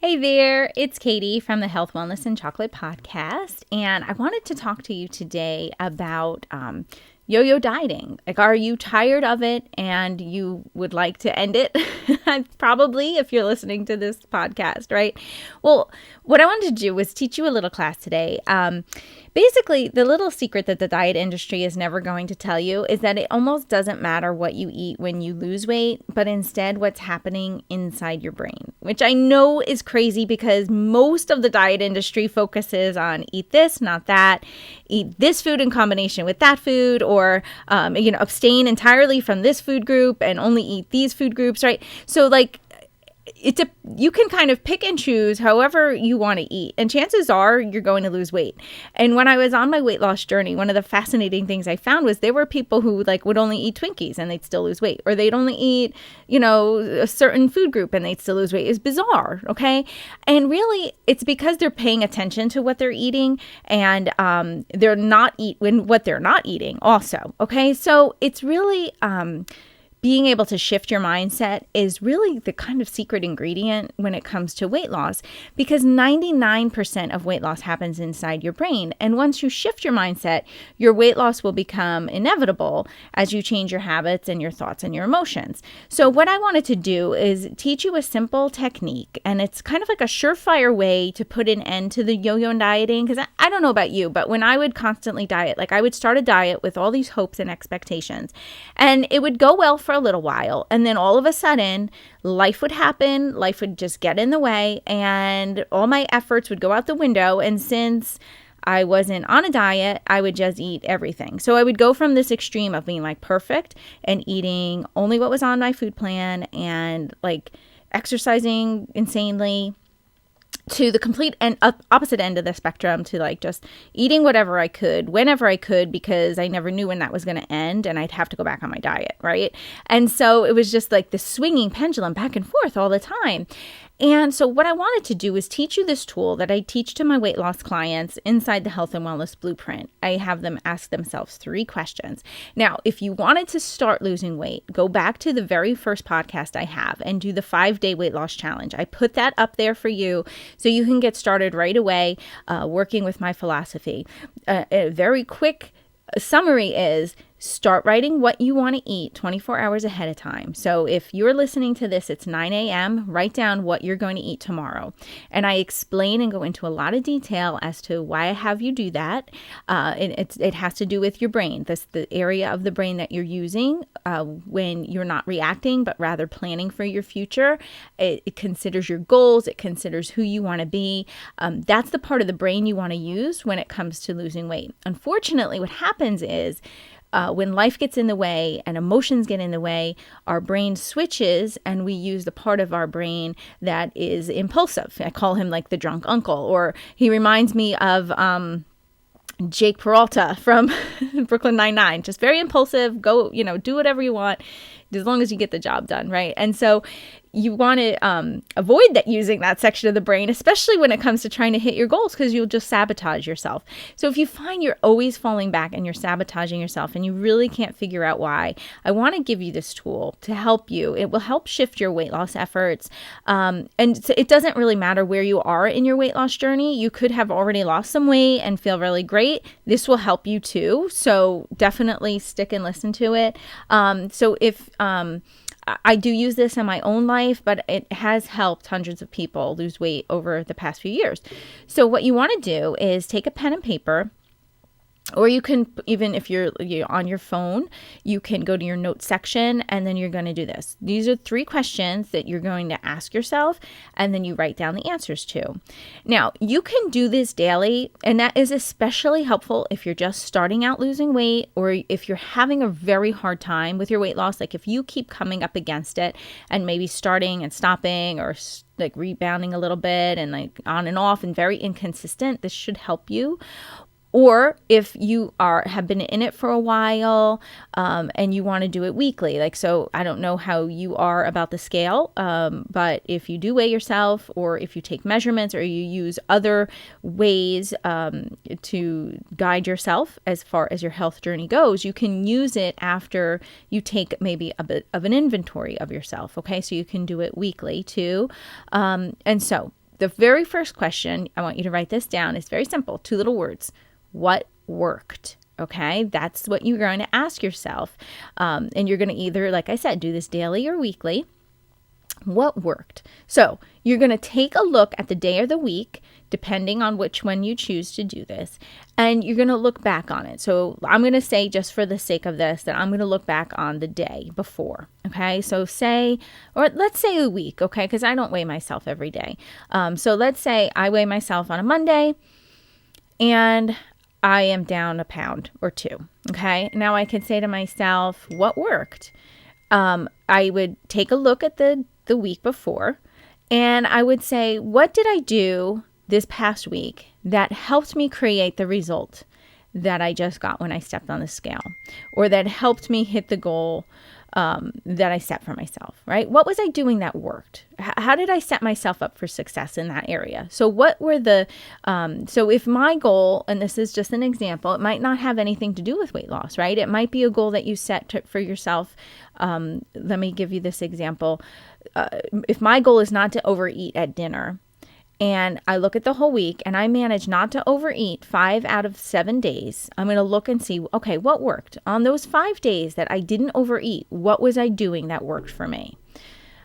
Hey there, it's Katie from the Health, Wellness, and Chocolate podcast, and I wanted to talk to you today about yo-yo dieting. Like, are you tired of it and you would like to end it? Probably, if you're listening to this podcast, right? Well, what I wanted to do was teach you a little class today. Basically, the little secret that the diet industry is never going to tell you is that it almost doesn't matter what you eat when you lose weight, but instead what's happening inside your brain, which I know is crazy because most of the diet industry focuses on eat this, not that, eat this food in combination with that food, or, abstain entirely from this food group and only eat these food groups, right? So you can kind of pick and choose however you want to eat, and chances are you're going to lose weight. And when I was on my weight loss journey, one of the fascinating things I found was there were people who would only eat Twinkies and they'd still lose weight, or they'd only eat, a certain food group and they'd still lose weight. It's bizarre, okay? And really, it's because they're paying attention to what they're eating, and they're not what they're not eating also, okay? So it's really being able to shift your mindset is really the kind of secret ingredient when it comes to weight loss, because 99% of weight loss happens inside your brain. And once you shift your mindset, your weight loss will become inevitable as you change your habits and your thoughts and your emotions. So what I wanted to do is teach you a simple technique, and it's kind of like a surefire way to put an end to the yo-yo dieting. Because I don't know about you, but when I would constantly diet, I would start a diet with all these hopes and expectations, and it would go well for a little while, and then all of a sudden life would happen, life would just get in the way, and all my efforts would go out the window. And since I wasn't on a diet, I would just eat everything. So I would go from this extreme of being perfect and eating only what was on my food plan and exercising insanely, to the complete and opposite end of the spectrum, to just eating whatever I could, whenever I could, because I never knew when that was going to end and I'd have to go back on my diet, right? And so it was just the swinging pendulum back and forth all the time. And so what I wanted to do is teach you this tool that I teach to my weight loss clients inside the Health and Wellness Blueprint. I have them ask themselves 3 questions. Now, if you wanted to start losing weight, go back to the very first podcast I have and do the 5-day weight loss challenge. I put that up there for you so you can get started right away working with my philosophy. A very quick summary is: start writing what you want to eat 24 hours ahead of time. So if you're listening to this, it's 9 a.m., write down what you're going to eat tomorrow. And I explain and go into a lot of detail as to why I have you do that. It has to do with your brain, the area of the brain that you're using when you're not reacting, but rather planning for your future. It considers your goals. It considers who you want to be. That's the part of the brain you want to use when it comes to losing weight. Unfortunately, what happens is, when life gets in the way and emotions get in the way, our brain switches and we use the part of our brain that is impulsive. I call him the drunk uncle, or he reminds me of Jake Peralta from Brooklyn Nine-Nine. Just very impulsive. Go, do whatever you want as long as you get the job done, right? And so you want to avoid using that section of the brain, especially when it comes to trying to hit your goals, because you'll just sabotage yourself. So if you find you're always falling back and you're sabotaging yourself and you really can't figure out why, I want to give you this tool to help you. It will help shift your weight loss efforts. And it doesn't really matter where you are in your weight loss journey. You could have already lost some weight and feel really great. This will help you too. So definitely stick and listen to it. So if I do use this in my own life, but it has helped hundreds of people lose weight over the past few years. So what you want to do is take a pen and paper, or you can, even if you're on your phone, you can go to your notes section, and then you're going to do this. These are 3 questions that you're going to ask yourself, and then you write down the answers to. Now, you can do this daily, and that is especially helpful if you're just starting out losing weight, or if you're having a very hard time with your weight loss. If you keep coming up against it and maybe starting and stopping, or rebounding a little bit and on and off and very inconsistent, this should help you. Or if you have been in it for a while and you want to do it weekly, so I don't know how you are about the scale, but if you do weigh yourself, or if you take measurements, or you use other ways to guide yourself as far as your health journey goes, you can use it after you take maybe a bit of an inventory of yourself. Okay, so you can do it weekly too. And so the very first question, I want you to write this down. It's very simple, 2 little words. What worked? Okay, that's what you're going to ask yourself. And you're going to either, like I said, do this daily or weekly. What worked? So you're going to take a look at the day or the week, depending on which one you choose to do this, and you're going to look back on it. So I'm going to say, just for the sake of this, that I'm going to look back on the day before. Okay, so let's say a week, okay, because I don't weigh myself every day. So let's say I weigh myself on a Monday and I am down a pound or 2. Okay, now I can say to myself, what worked? I would take a look at the week before, and I would say, what did I do this past week that helped me create the result that I just got when I stepped on the scale, or that helped me hit the goal that I set for myself, right? What was I doing that worked? How did I set myself up for success in that area? So what were so if my goal, and this is just an example, it might not have anything to do with weight loss, right? It might be a goal that you set for yourself. Let me give you this example. If my goal is not to overeat at dinner, and I look at the whole week and I manage not to overeat 5 out of 7 days, I'm going to look and see, okay, what worked? On those 5 days that I didn't overeat, what was I doing that worked for me?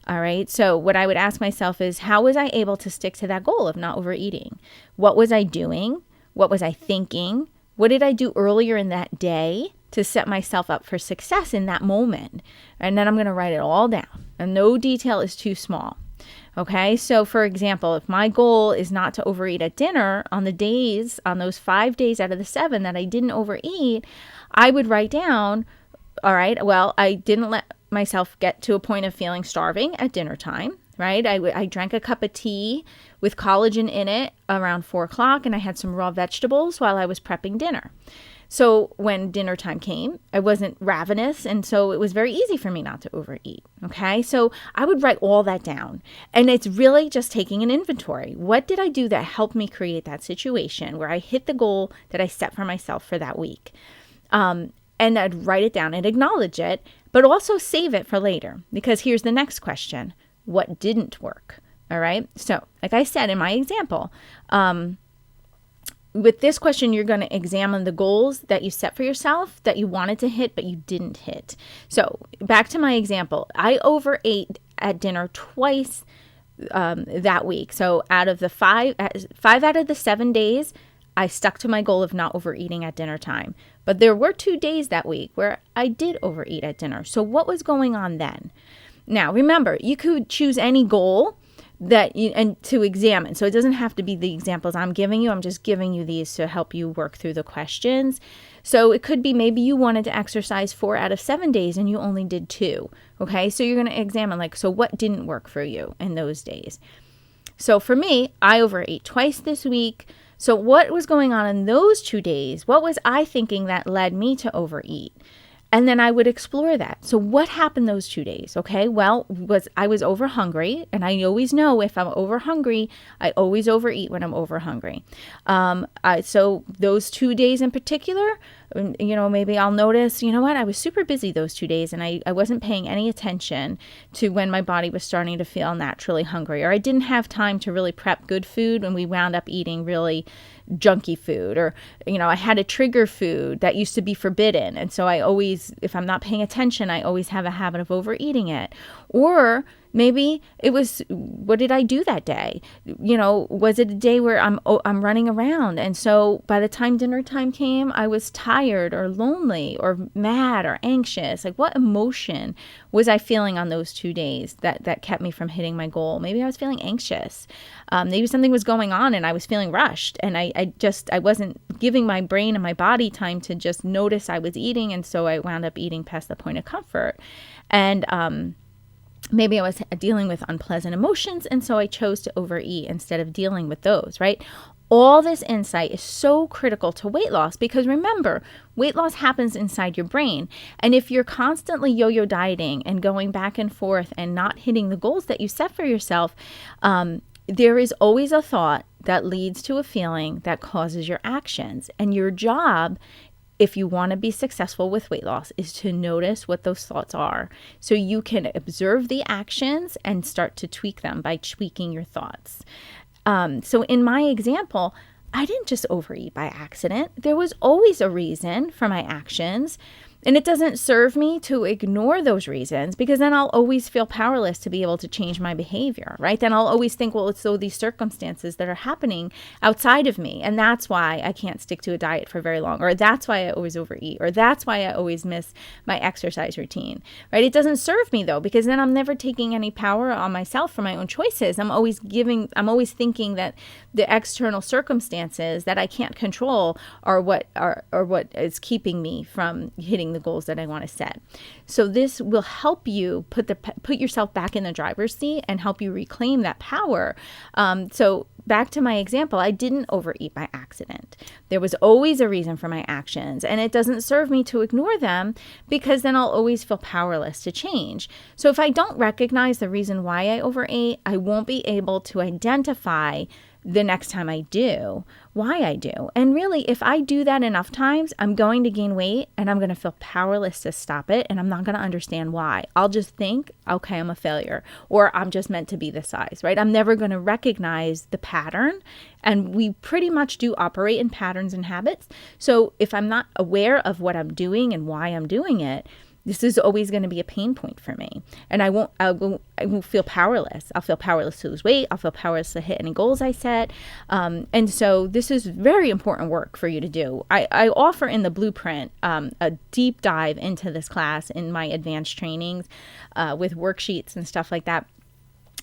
All right. So what I would ask myself is, how was I able to stick to that goal of not overeating? What was I doing? What was I thinking? What did I do earlier in that day to set myself up for success in that moment? And then I'm going to write it all down. And no detail is too small. Okay, so for example, if my goal is not to overeat at dinner on those 5 days out of the 7 that I didn't overeat, I would write down, all right, well, I didn't let myself get to a point of feeling starving at dinner time, right? I drank a cup of tea with collagen in it around 4 o'clock, and I had some raw vegetables while I was prepping dinner. So when dinner time came, I wasn't ravenous, and so it was very easy for me not to overeat, okay? So I would write all that down, and it's really just taking an inventory. What did I do that helped me create that situation where I hit the goal that I set for myself for that week? And I'd write it down and acknowledge it, but also save it for later, because here's the next question. What didn't work? All right? So like I said in my example, with this question, you're going to examine the goals that you set for yourself that you wanted to hit, but you didn't hit. So back to my example, I overate at dinner twice that week. So out of the 5 out of the 7 days, I stuck to my goal of not overeating at dinner time. But there were 2 days that week where I did overeat at dinner. So what was going on then? Now, remember, you could choose any goal and to examine. So it doesn't have to be the examples I'm giving you. I'm just giving you these to help you work through the questions. So it could be maybe you wanted to exercise 4 out of 7 days and you only did 2. Okay. So you're going to examine so what didn't work for you in those days? So for me, I overate twice this week. So what was going on in those 2 days? What was I thinking that led me to overeat? And then I would explore that. So what happened those 2 days? Okay, well, I was over hungry, and I always know if I'm over hungry, I always overeat when I'm over hungry. So those 2 days in particular, maybe I'll notice, I was super busy those 2 days, and I wasn't paying any attention to when my body was starting to feel naturally hungry, or I didn't have time to really prep good food, and we wound up eating really junky food, or I had a trigger food that used to be forbidden, and so I always, if I'm not paying attention, I always have a habit of overeating it. Or maybe it was, what did I do that day? Was it a day where I'm running around, and so by the time dinner time came, I was tired or lonely or mad or anxious? Like, what emotion was I feeling on those 2 days that kept me from hitting my goal? Maybe I was feeling anxious. Maybe something was going on and I was feeling rushed, and I wasn't giving my brain and my body time to just notice I was eating, and so I wound up eating past the point of comfort. And maybe I was dealing with unpleasant emotions, and so I chose to overeat instead of dealing with those, right? All this insight is so critical to weight loss, because remember, weight loss happens inside your brain. And if you're constantly yo-yo dieting and going back and forth and not hitting the goals that you set for yourself, there is always a thought that leads to a feeling that causes your actions. And your job, if you want to be successful with weight loss, is to notice what those thoughts are, so you can observe the actions and start to tweak them by tweaking your thoughts. So in my example, I didn't just overeat by accident. There was always a reason for my actions. And it doesn't serve me to ignore those reasons, because then I'll always feel powerless to be able to change my behavior, right? Then I'll always think, well, it's so these circumstances that are happening outside of me. And that's why I can't stick to a diet for very long, or that's why I always overeat, or that's why I always miss my exercise routine, right? It doesn't serve me though, because then I'm never taking any power on myself for my own choices. I'm always thinking that the external circumstances that I can't control are what is keeping me from hitting the goals that I want to set. So this will help you put yourself back in the driver's seat and help you reclaim that power. So back to my example, I didn't overeat by accident. There was always a reason for my actions, and it doesn't serve me to ignore them, because then I'll always feel powerless to change. So if I don't recognize the reason why I overate, I won't be able to identify the next time I do, why I do. And really, if I do that enough times, I'm going to gain weight and I'm going to feel powerless to stop it. And I'm not going to understand why. I'll just think, okay, I'm a failure, or I'm just meant to be this size, right? I'm never going to recognize the pattern. And we pretty much do operate in patterns and habits. So if I'm not aware of what I'm doing and why I'm doing it, this is always going to be a pain point for me. And I won't feel powerless. I'll feel powerless to lose weight. I'll feel powerless to hit any goals I set. And so this is very important work for you to do. I offer in the blueprint a deep dive into this class in my advanced trainings with worksheets and stuff like that.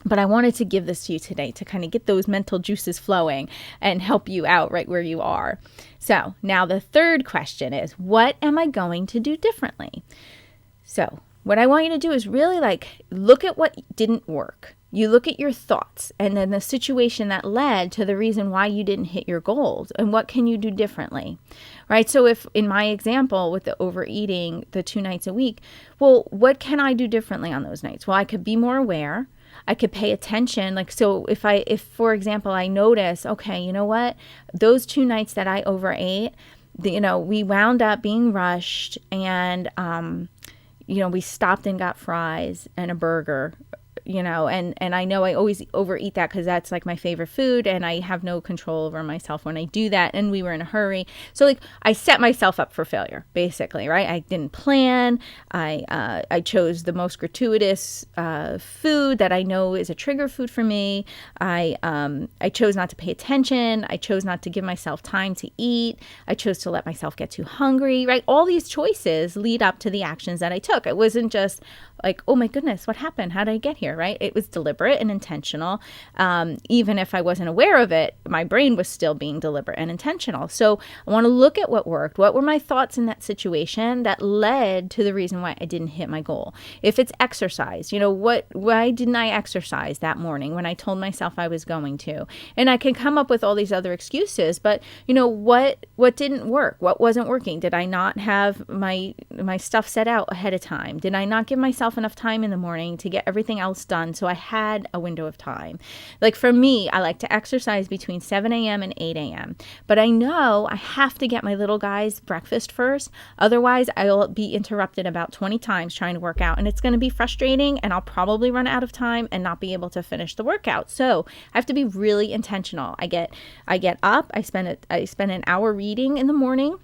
But I wanted to give this to you today to kind of get those mental juices flowing and help you out right where you are. So now the third question is, what am I going to do differently? So what I want you to do is really look at what didn't work. You look at your thoughts and then the situation that led to the reason why you didn't hit your goals, and what can you do differently, right? So if in my example with the overeating the 2 nights a week, well, what can I do differently on those nights? Well, I could be more aware. I could pay attention. So if for example, I notice, okay, you know what, those 2 nights that I overate, we wound up being rushed, and, we stopped and got fries and a burger, and I know I always overeat that because that's like my favorite food, and I have no control over myself when I do that. And we were in a hurry. So I set myself up for failure, basically, right? I didn't plan. I chose the most gratuitous food that I know is a trigger food for me. I chose not to pay attention. I chose not to give myself time to eat. I chose to let myself get too hungry, right? All these choices lead up to the actions that I took. It wasn't just like, oh my goodness, what happened? How did I get here, right? It was deliberate and intentional. Even if I wasn't aware of it, my brain was still being deliberate and intentional. So I want to look at what worked. What were my thoughts in that situation that led to the reason why I didn't hit my goal? If it's exercise, why didn't I exercise that morning when I told myself I was going to? And I can come up with all these other excuses, but what didn't work? What wasn't working? Did I not have my stuff set out ahead of time? Did I not give myself enough time in the morning to get everything else done so I had a window of time? Like for me, I like to exercise between 7 a.m. and 8 a.m. But I know I have to get my little guys breakfast first. Otherwise, I'll be interrupted about 20 times trying to work out, and it's going to be frustrating, and I'll probably run out of time and not be able to finish the workout. So I have to be really intentional. I get up, I spend an hour reading in the morning.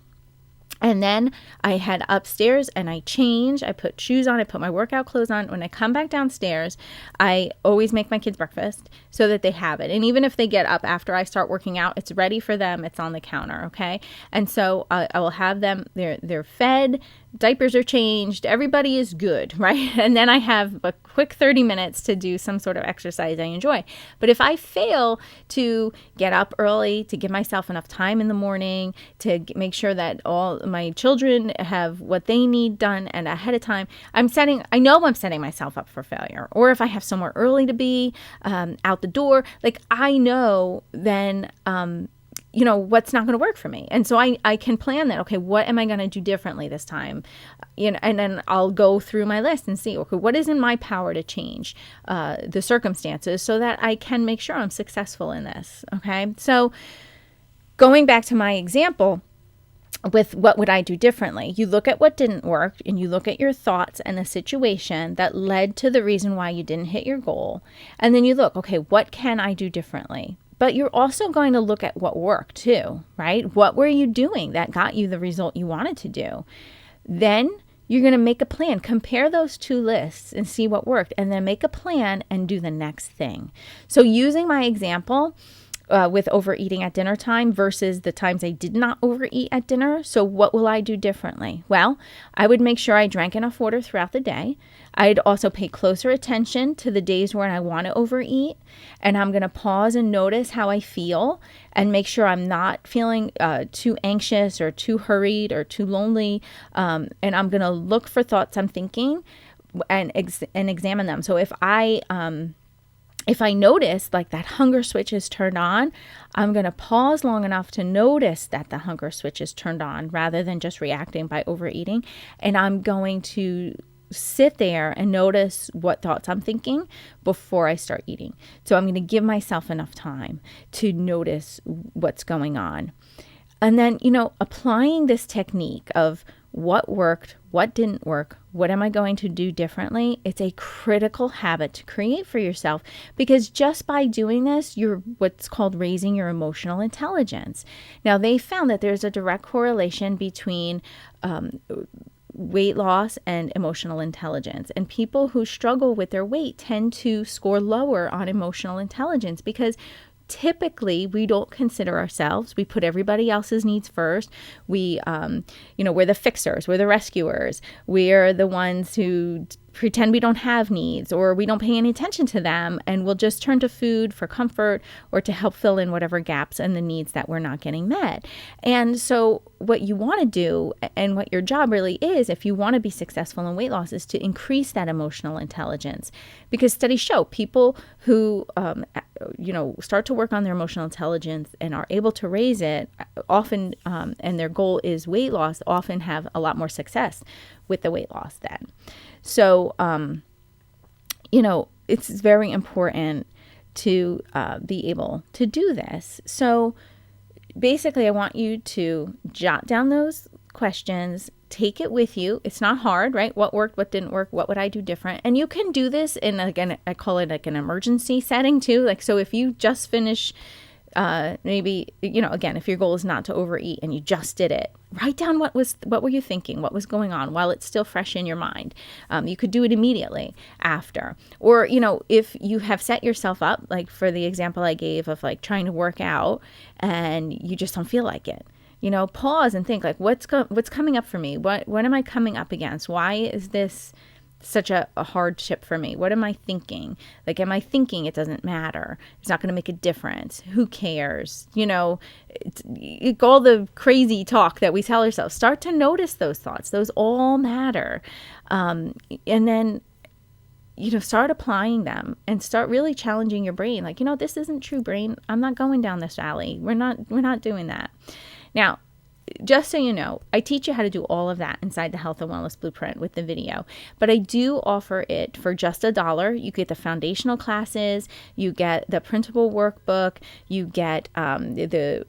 And then I head upstairs and I change. I put shoes on. I put my workout clothes on. When I come back downstairs, I always make my kids breakfast so that they have it. And even if they get up after I start working out, it's ready for them. It's on the counter, okay? And so I will have them. They're fed. Diapers are changed. Everybody is good, right? And then I have a quick 30 minutes to do some sort of exercise I enjoy. But if I fail to get up early, to give myself enough time in the morning, to make sure that all my children have what they need done and ahead of time, I know I'm setting myself up for failure. Or if I have somewhere early to be, out the door, I know then, what's not going to work for me. And so I can plan that. Okay, what am I going to do differently this time? And then I'll go through my list and see, okay, what is in my power to change the circumstances so that I can make sure I'm successful in this. Okay. So going back to my example with what would I do differently? You look at what didn't work and you look at your thoughts and the situation that led to the reason why you didn't hit your goal. And then you look, okay, what can I do differently? But you're also going to look at what worked too, right? What were you doing that got you the result you wanted to do? Then you're going to make a plan, compare those two lists and see what worked, and then make a plan and do the next thing. So using my example, with overeating at dinner time versus the times I did not overeat at dinner. So what will I do differently? Well, I would make sure I drank enough water throughout the day. I'd also pay closer attention to the days when I want to overeat. And I'm going to pause and notice how I feel and make sure I'm not feeling too anxious or too hurried or too lonely. And I'm going to look for thoughts I'm thinking and examine them. So if I notice like that hunger switch is turned on, I'm going to pause long enough to notice that the hunger switch is turned on rather than just reacting by overeating. And I'm going to sit there and notice what thoughts I'm thinking before I start eating. So I'm going to give myself enough time to notice what's going on. And then, applying this technique of what worked, what didn't work, what am I going to do differently? It's a critical habit to create for yourself, because just by doing this, you're what's called raising your emotional intelligence. Now, they found that there's a direct correlation between weight loss and emotional intelligence. And people who struggle with their weight tend to score lower on emotional intelligence because typically we don't consider ourselves. We put everybody else's needs first. We're the fixers, we're the rescuers. We're the ones who pretend we don't have needs, or we don't pay any attention to them, and we'll just turn to food for comfort or to help fill in whatever gaps and the needs that we're not getting met. And so what you want to do, and what your job really is, if you want to be successful in weight loss, is to increase that emotional intelligence. Because studies show people who start to work on their emotional intelligence and are able to raise it often, and their goal is weight loss, often have a lot more success with the weight loss then. So, it's very important to be able to do this. So basically, I want you to jot down those questions, take it with you. It's not hard, right? What worked, what didn't work, what would I do different? And you can do this in, again, I call it like an emergency setting too. Like, so if you just finish maybe, again, if your goal is not to overeat and you just did it, write down what were you thinking, what was going on while it's still fresh in your mind. You could do it immediately after. Or, if you have set yourself up, like for the example I gave of like trying to work out and you just don't feel like it, pause and think like, what's coming up for me? What am I coming up against? Why is this such a hardship for me? What am I thinking? Like, am I thinking it doesn't matter? It's not going to make a difference. Who cares? All the crazy talk that we tell ourselves. Start to notice those thoughts. Those all matter. And then, start applying them and start really challenging your brain. Like, this isn't true, brain. I'm not going down this alley. We're not doing that. Now, just so you know, I teach you how to do all of that inside the Health and Wellness Blueprint with the video, but I do offer it for just $1. You get the foundational classes, you get the printable workbook, you get the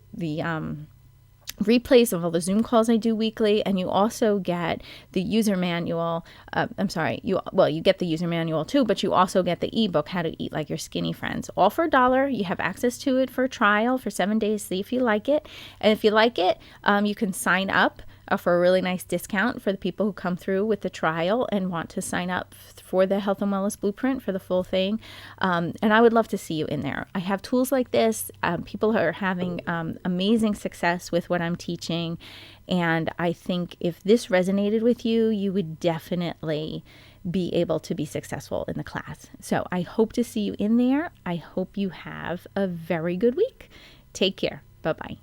replays of all the Zoom calls I do weekly, and you also get the user manual. You get the user manual too, but you also get the ebook, How to Eat Like Your Skinny Friends. All for $1. You have access to it for a trial for 7 days. See if you like it. And if you like it, you can sign up for a really nice discount for the people who come through with the trial and want to sign up for the Health and Wellness Blueprint for the full thing. And I would love to see you in there. I have tools like this. People are having amazing success with what I'm teaching. And I think if this resonated with you, you would definitely be able to be successful in the class. So I hope to see you in there. I hope you have a very good week. Take care. Bye-bye.